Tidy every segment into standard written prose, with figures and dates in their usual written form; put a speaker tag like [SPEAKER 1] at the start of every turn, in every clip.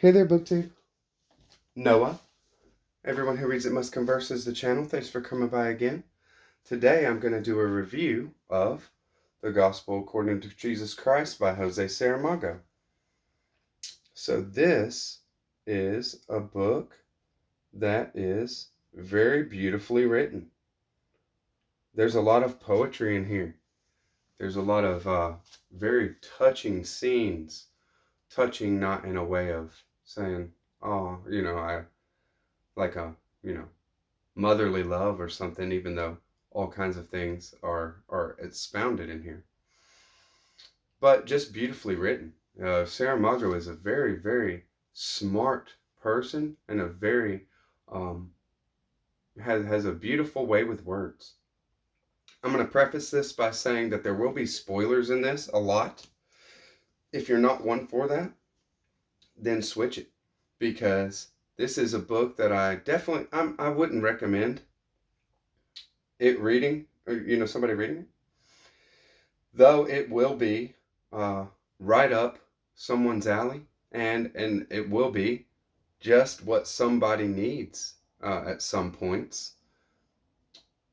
[SPEAKER 1] Hey there, BookTube. Noah. Everyone who reads it must converse is the channel. Thanks for coming by again. Today I'm going to do a review of The Gospel According to Jesus Christ by Jose Saramago. So this is a book that is very beautifully written. There's a lot of poetry in here. There's a lot of very touching scenes. Touching not in a way of saying, oh, I like a, motherly love or something, even though all kinds of things are expounded in here. But just beautifully written. Saramago is a very, very smart person and a very, has a beautiful way with words. I'm going to preface this by saying that there will be spoilers in this a lot. If you're not one for that, then switch it, because this is a book that I wouldn't recommend it reading, or somebody reading it, though it will be right up someone's alley, and it will be just what somebody needs at some points.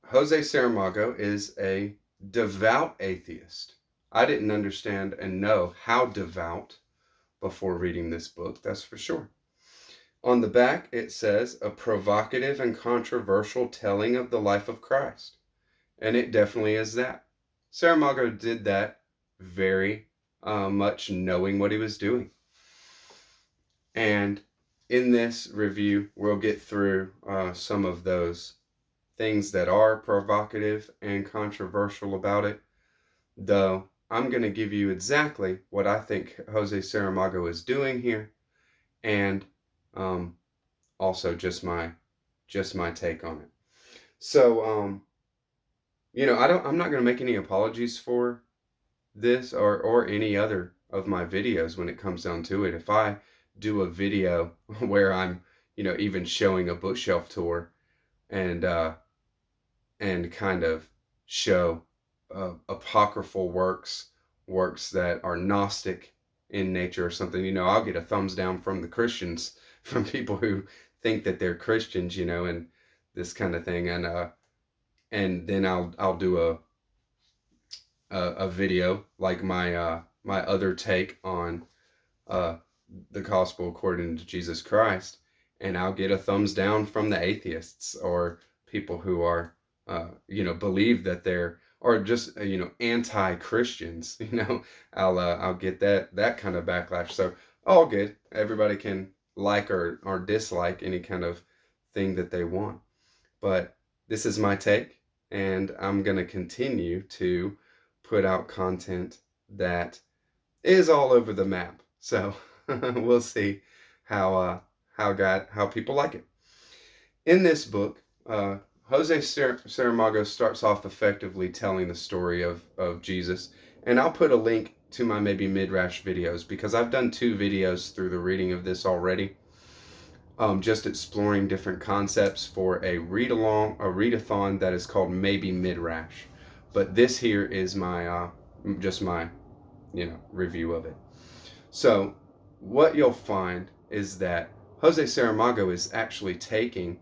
[SPEAKER 1] Jose Saramago is a devout atheist. I didn't understand and know how devout before reading this book, that's for sure. On the back, it says, a provocative and controversial telling of the life of Christ. And it definitely is that. Saramago did that very much knowing what he was doing. And in this review, we'll get through some of those things that are provocative and controversial about it, though I'm going to give you exactly what I think Jose Saramago is doing here, and also just my take on it. So I'm not going to make any apologies for this or any other of my videos when it comes down to it. If I do a video where I'm even showing a bookshelf tour and kind of show apocryphal works that are Gnostic in nature or something, I'll get a thumbs down from the Christians, from people who think that they're Christians, and this kind of thing, and then I'll do a video like my my other take on the Gospel According to Jesus Christ, and I'll get a thumbs down from the atheists or people who are believe that they're, or just anti-Christians. I'll get that kind of backlash. So all good. Everybody can like or dislike any kind of thing that they want. But this is my take, and I'm going to continue to put out content that is all over the map. So we'll see how people like it. In this book, Jose Saramago starts off effectively telling the story of Jesus, and I'll put a link to my maybe Midrash videos, because I've done 2 videos through the reading of this already, just exploring different concepts for a readathon that is called Maybe Midrash. But this here is my just my review of it. So what you'll find is that Jose Saramago is actually taking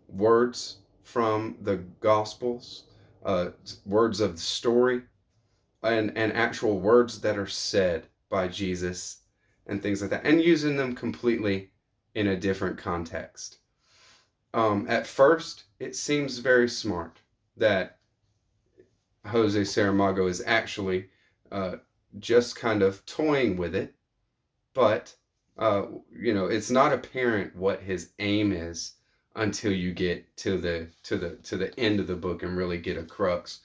[SPEAKER 1] words from the Gospels, words of the story, and actual words that are said by Jesus and things like that, and using them completely in a different context. At first, it seems very smart that Jose Saramago is actually just kind of toying with it, but it's not apparent what his aim is until you get to the end of the book and really get a crux.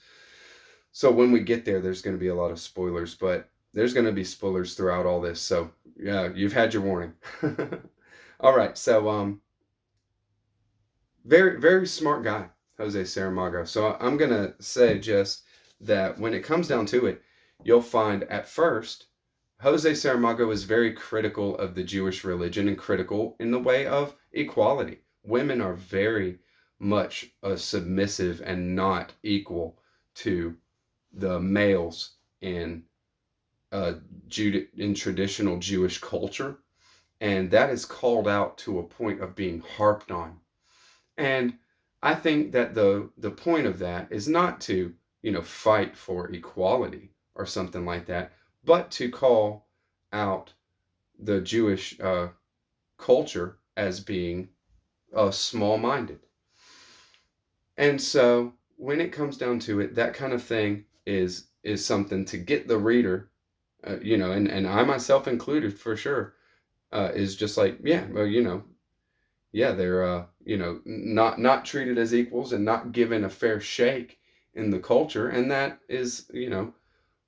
[SPEAKER 1] So when we get there, there's going to be a lot of spoilers, but there's going to be spoilers throughout all this. So yeah, you've had your warning. All right, so very, very smart guy, Jose Saramago. So I'm going to say just that when it comes down to it, you'll find at first Jose Saramago is very critical of the Jewish religion, and critical in the way of equality. Women are very much submissive and not equal to the males in traditional Jewish culture. And that is called out to a point of being harped on. And I think that the point of that is not to, fight for equality or something like that, but to call out the Jewish culture as being small-minded. And so when it comes down to it, that kind of thing is something to get the reader, and I myself included for sure, is just like, yeah, well, yeah, they're not treated as equals and not given a fair shake in the culture, and that is,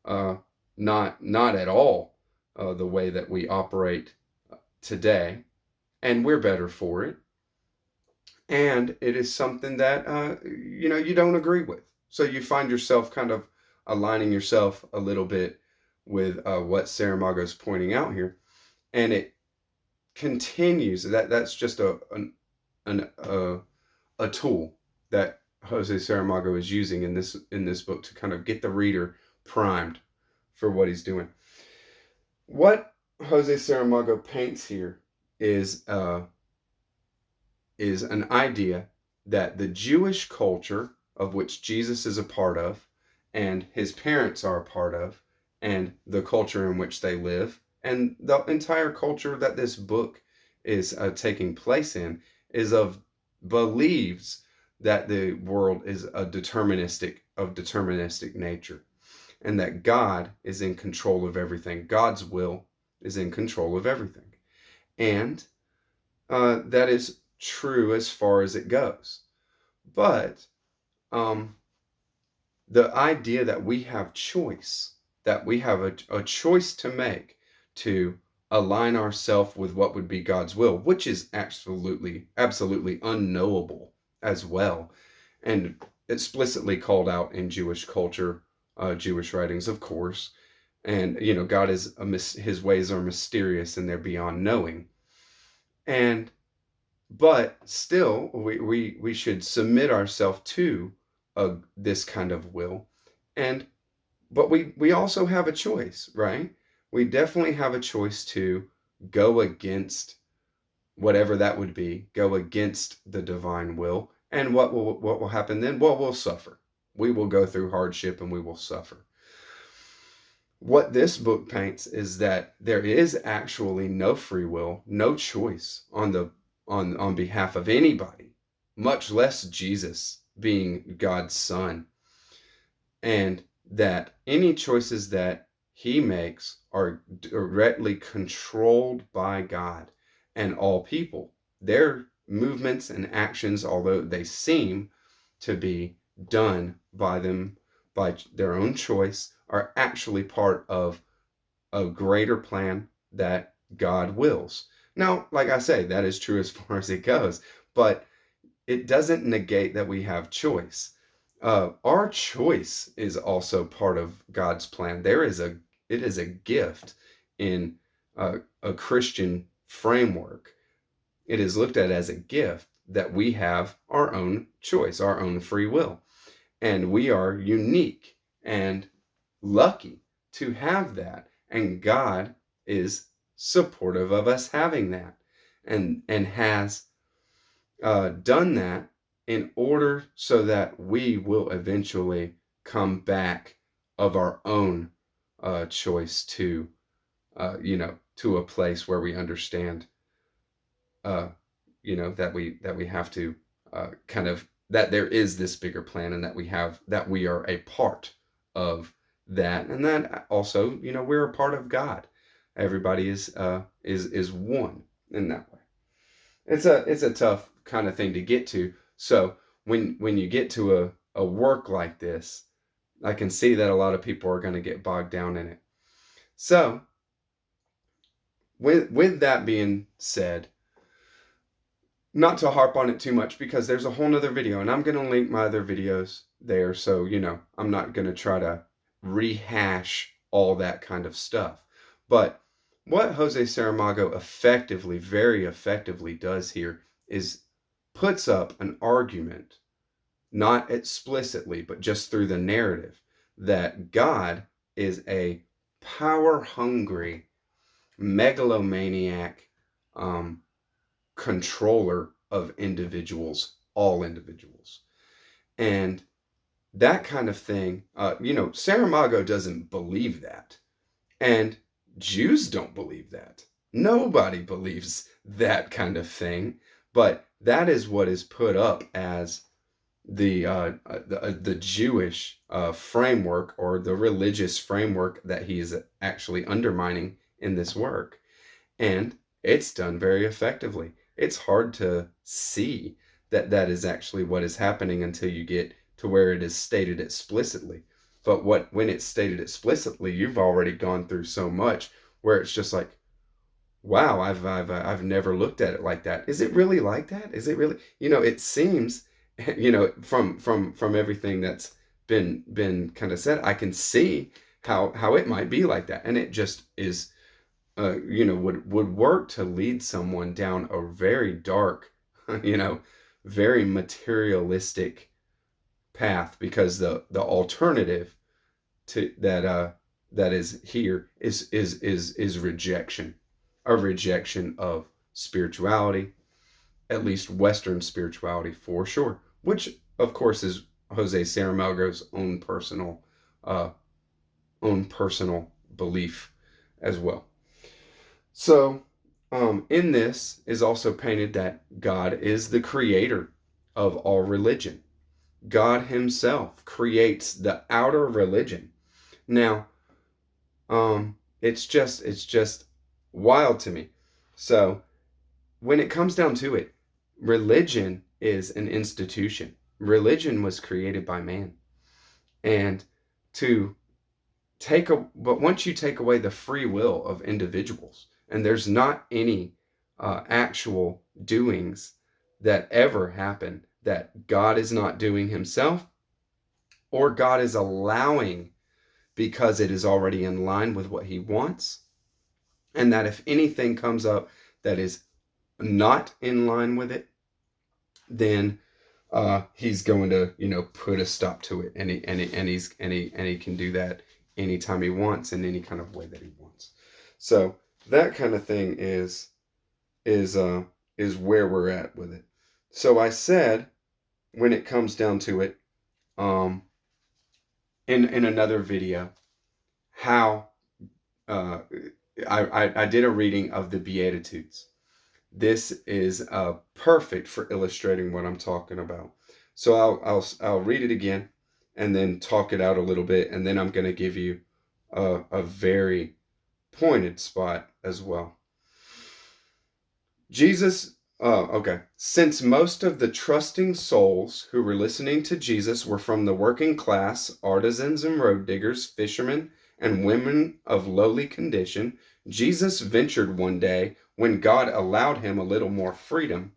[SPEAKER 1] uh, not at all the way that we operate today, and we're better for it. And it is something that you don't agree with, so you find yourself kind of aligning yourself a little bit with what Saramago's pointing out here, and it continues that's just a tool that Jose Saramago is using in this book to kind of get the reader primed for what he's doing. What Jose Saramago paints here is an idea that the Jewish culture, of which Jesus is a part of, and his parents are a part of, and the culture in which they live, and the entire culture that this book is taking place in, believes that the world is deterministic nature, and that God is in control of everything. God's will is in control of everything, and that is true as far as it goes. But the idea that we have choice, that we have a choice to make to align ourselves with what would be God's will, which is absolutely unknowable as well, and explicitly called out in Jewish culture, Jewish writings, of course. And God is his ways are mysterious and they're beyond knowing. And but still, we should submit ourselves to this kind of will, and but we also have a choice, right? We definitely have a choice to go against whatever that would be, go against the divine will, and what will happen then? Well, we'll suffer. We will go through hardship and we will suffer. What this book paints is that there is actually no free will, no choice on behalf of anybody, much less Jesus being God's son, and that any choices that he makes are directly controlled by God, and all people, their movements and actions, although they seem to be done by their own choice, are actually part of a greater plan that God wills. Now, like I say, that is true as far as it goes, but it doesn't negate that we have choice. Our choice is also part of God's plan. It is a gift in a Christian framework. It is looked at as a gift that we have our own choice, our own free will. And we are unique and lucky to have that. And God is supportive of us having that, and has done that in order so that we will eventually come back of our own choice to to a place where we understand uh, that we have to kind of, that there is this bigger plan, and that we are a part of that, and that also, we're a part of God. Everybody is one in that way. It's a tough kind of thing to get to. So when you get to a work like this, I can see that a lot of people are going to get bogged down in it. So with that being said, not to harp on it too much, because there's a whole nother video, and I'm going to link my other videos there. So, I'm not going to try to rehash all that kind of stuff. But what Jose Saramago very effectively does here is puts up an argument, not explicitly, but just through the narrative, that God is a power-hungry megalomaniac um, controller of individuals, all individuals. And that kind of thing, Saramago doesn't believe that. And Jews don't believe that. Nobody believes that kind of thing. But that is what is put up as the Jewish framework, or the religious framework that he is actually undermining in this work. And it's done very effectively. It's hard to see that that is actually what is happening until you get to where it is stated explicitly. But when it's stated explicitly, you've already gone through so much where it's just like, wow, I've never looked at it like that. Is it really like that? Is it really? It seems, from everything that's been kind of said, I can see how it might be like that, and it just is, would work to lead someone down a very dark, very materialistic path, because the alternative to that is here is rejection, a rejection of spirituality, at least Western spirituality for sure, which of course is Jose Saramago's uh, own personal belief as well. So, in this is also painted that God is the creator of all religion. God Himself creates the outer religion. Now, it's just wild to me. So, when it comes down to it, religion is an institution. Religion was created by man, and to but once you take away the free will of individuals, and there's not any actual doings that ever happen that God is not doing Himself, or God is allowing because it is already in line with what He wants, and that if anything comes up that is not in line with it, then He's going to put a stop to it, and he can do that anytime He wants, in any kind of way that He wants. So that kind of thing is where we're at with it. So I said, when it comes down to it, in another video, how I did a reading of the Beatitudes. This is perfect for illustrating what I'm talking about. So I'll read it again, and then talk it out a little bit, and then I'm going to give you a very pointed spot as well. Okay. Since most of the trusting souls who were listening to Jesus were from the working class, artisans and road diggers, fishermen, and women of lowly condition, Jesus ventured one day, when God allowed him a little more freedom,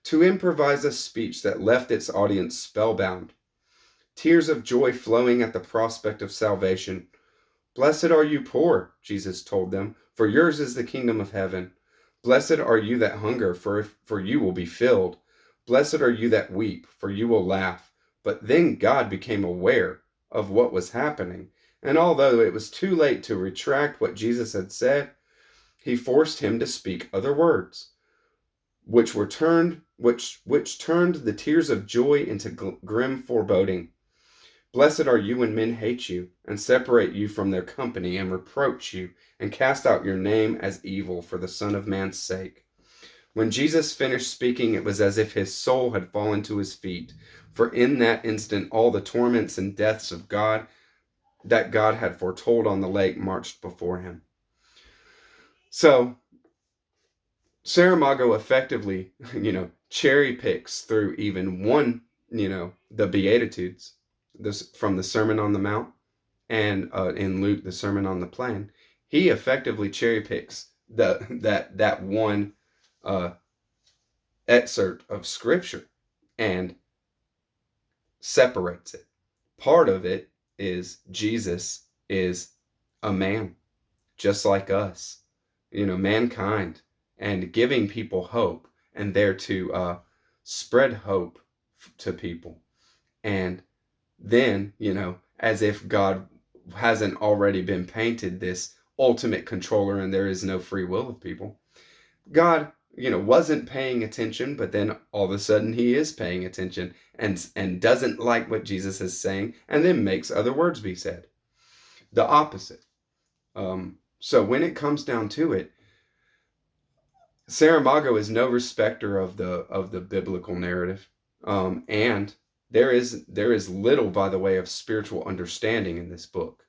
[SPEAKER 1] to improvise a speech that left its audience spellbound. Tears of joy flowing at the prospect of salvation. "Blessed are you poor," Jesus told them, "for yours is the kingdom of heaven. Blessed are you that hunger, for you will be filled. Blessed are you that weep, for you will laugh." But then God became aware of what was happening, and although it was too late to retract what Jesus had said, He forced him to speak other words, which turned the tears of joy into grim foreboding. "Blessed are you when men hate you, and separate you from their company, and reproach you, and cast out your name as evil for the Son of Man's sake." When Jesus finished speaking, it was as if his soul had fallen to his feet, for in that instant all the torments and deaths of God that God had foretold on the lake marched before him. So Saramago effectively, cherry picks through even one, the Beatitudes, from the Sermon on the Mount, and in Luke, the Sermon on the Plain. He effectively cherry picks that one excerpt of Scripture and separates it. Part of it is Jesus is a man, just like us, mankind, and giving people hope, and there to spread hope to people. And then, as if God hasn't already been painted this ultimate controller and there is no free will of people, God, wasn't paying attention, but then all of a sudden he is paying attention and doesn't like what Jesus is saying, and then makes other words be said. The opposite. So when it comes down to it, Saramago is no respecter of the biblical narrative, and there is little by the way of spiritual understanding in this book.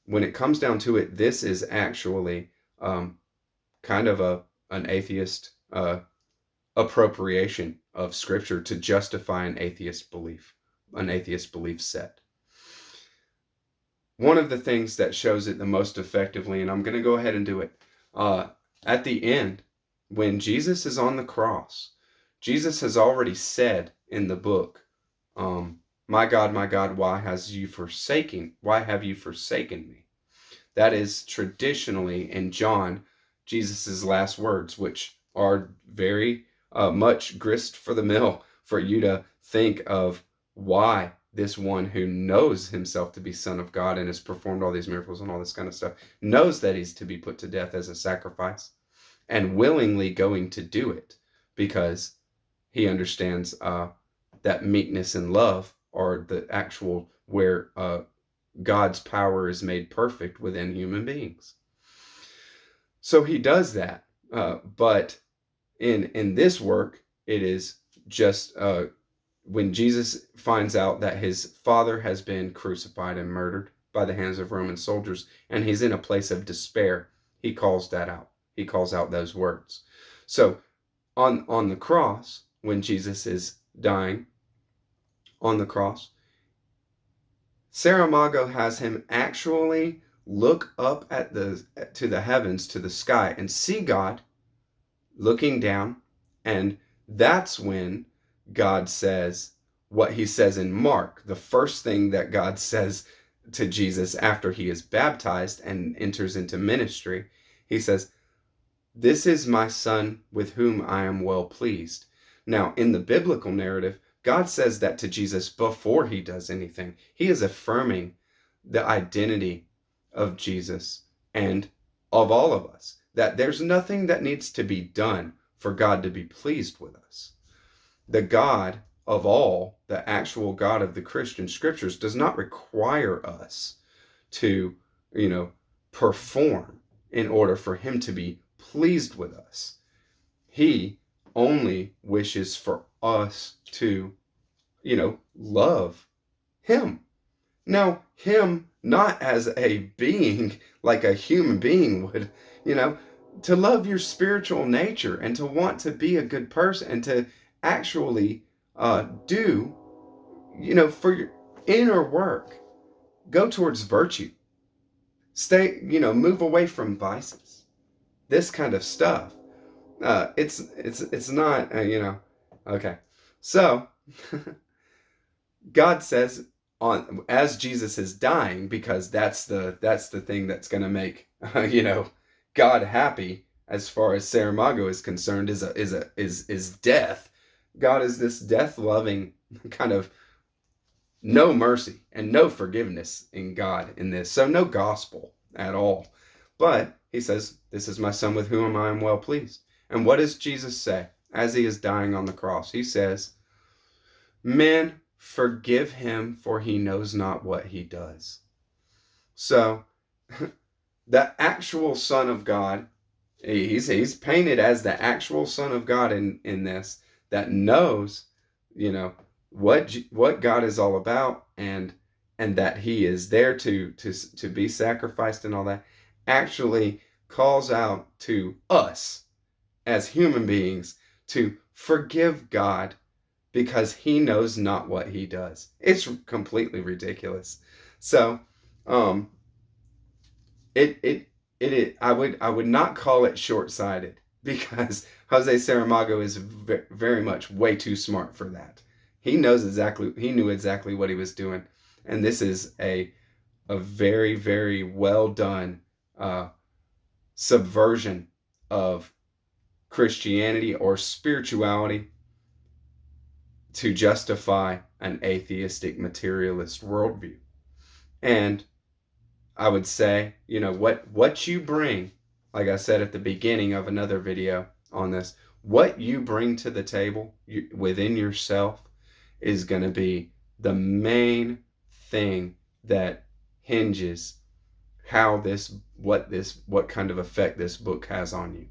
[SPEAKER 1] When it comes down to it, this is actually kind of an atheist appropriation of scripture to justify an atheist belief set. One of the things that shows it the most effectively, and I'm going to go ahead and do it, at the end, when Jesus is on the cross, Jesus has already said in the book, my God, why have you forsaken me? That is traditionally in John, Jesus's last words, which are very much grist for the mill for you to think of why this one who knows himself to be Son of God and has performed all these miracles and all this kind of stuff, knows that he's to be put to death as a sacrifice and willingly going to do it because he understands that meekness and love are the actual where God's power is made perfect within human beings. So he does that. But in this work, it is just when Jesus finds out that his father has been crucified and murdered by the hands of Roman soldiers, and he's in a place of despair, he calls that out. He calls out those words. So on the cross, when Jesus is dying on the cross, Saramago has him actually look up to the heavens, to the sky, and see God looking down. And that's when God says what he says in Mark. The first thing that God says to Jesus after he is baptized and enters into ministry, he says, "This is my son with whom I am well pleased." Now, in the biblical narrative, God says that to Jesus before he does anything. He is affirming the identity of Jesus and of all of us, that there's nothing that needs to be done for God to be pleased with us. The God of all, the actual God of the Christian scriptures, does not require us to, perform in order for him to be pleased with us. He only wishes for us to, love him. Now, him not as a being like a human being would, to love your spiritual nature and to want to be a good person and to actually do, for your inner work, go towards virtue, stay, move away from vices, this kind of stuff. It's not, okay. So God says as Jesus is dying, because that's the thing that's going to make, God happy as far as Saramago is concerned is death. God is this death loving kind of no mercy and no forgiveness in God in this. So no gospel at all. But he says, "This is my son with whom I am well pleased." And what does Jesus say as he is dying on the cross? He says, "Men, forgive him, for he knows not what he does." So the actual Son of God, he's painted as the actual Son of God in this, that knows, what God is all about, and that he is there to be sacrificed and all that, actually calls out to us as human beings to forgive God because he knows not what he does. It's completely ridiculous. So, I would not call it short-sighted, because Jose Saramago is very much way too smart for that. He knew exactly what he was doing, and this is a very, very well done subversion of Christianity or spirituality to justify an atheistic materialist worldview. And I would say, what you bring, like I said at the beginning of another video, on this. What you bring to the table within yourself is going to be the main thing that hinges what kind of effect this book has on you.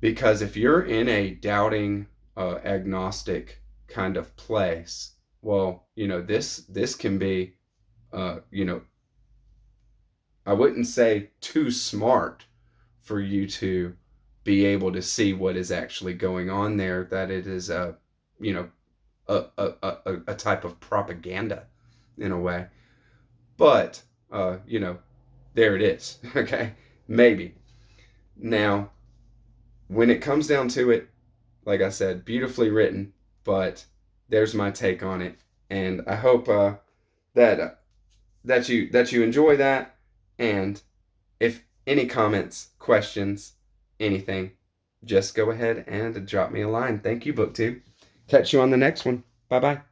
[SPEAKER 1] Because if you're in a doubting, agnostic kind of place, well, this can be, you know, I wouldn't say too smart for you to be able to see what is actually going on there, that it is you know, a type of propaganda in a way. But, there it is. Okay. Maybe. Now, when it comes down to it, like I said, beautifully written, but there's my take on it. And I hope that that you enjoy that. And if any comments, questions, anything, just go ahead and drop me a line. Thank you, BookTube. Catch you on the next one. Bye bye.